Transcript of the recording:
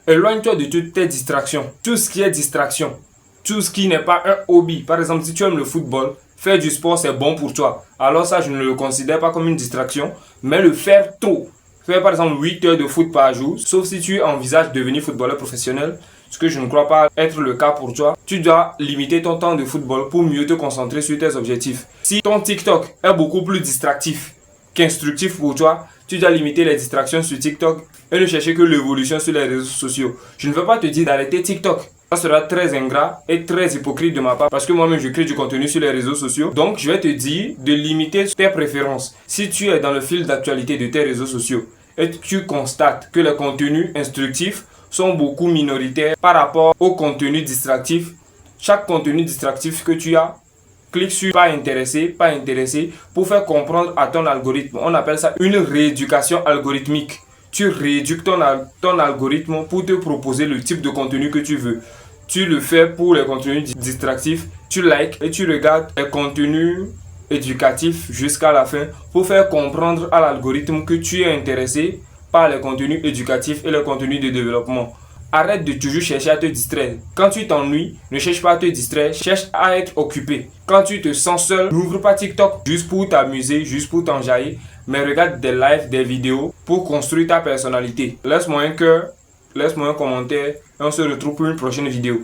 Éloigne-toi de toutes tes distractions. Tout ce qui est distraction, tout ce qui n'est pas un hobby. Par exemple, si tu aimes le football, faire du sport, c'est bon pour toi. Alors ça, je ne le considère pas comme une distraction, mais le faire tôt. Faire par exemple 8 heures de foot par jour, sauf si tu envisages de devenir footballeur professionnel, ce que je ne crois pas être le cas pour toi. Tu dois limiter ton temps de football pour mieux te concentrer sur tes objectifs. Si ton TikTok est beaucoup plus distractif qu'instructif pour toi, tu dois limiter les distractions sur TikTok et ne chercher que l'évolution sur les réseaux sociaux. Je ne veux pas te dire d'arrêter TikTok. Ça sera très ingrat et très hypocrite de ma part parce que moi-même je crée du contenu sur les réseaux sociaux. Donc je vais te dire de limiter tes préférences. Si tu es dans le fil d'actualité de tes réseaux sociaux et tu constates que les contenus instructifs sont beaucoup minoritaires par rapport aux contenus distractifs, chaque contenu distractif que tu as, clique sur pas intéressé pour faire comprendre à ton algorithme. On appelle ça une rééducation algorithmique. Tu rééduques ton algorithme pour te proposer le type de contenu que tu veux. Tu le fais pour les contenus distractifs, tu likes et tu regardes les contenus éducatifs jusqu'à la fin pour faire comprendre à l'algorithme que tu es intéressé par les contenus éducatifs et les contenus de développement. Arrête de toujours chercher à te distraire. Quand tu t'ennuies, ne cherche pas à te distraire, cherche à être occupé. Quand tu te sens seul, n'ouvre pas TikTok juste pour t'amuser, juste pour t'enjailler, mais regarde des lives, des vidéos pour construire ta personnalité. Laisse-moi un cœur, laisse-moi un commentaire et on se retrouve pour une prochaine vidéo.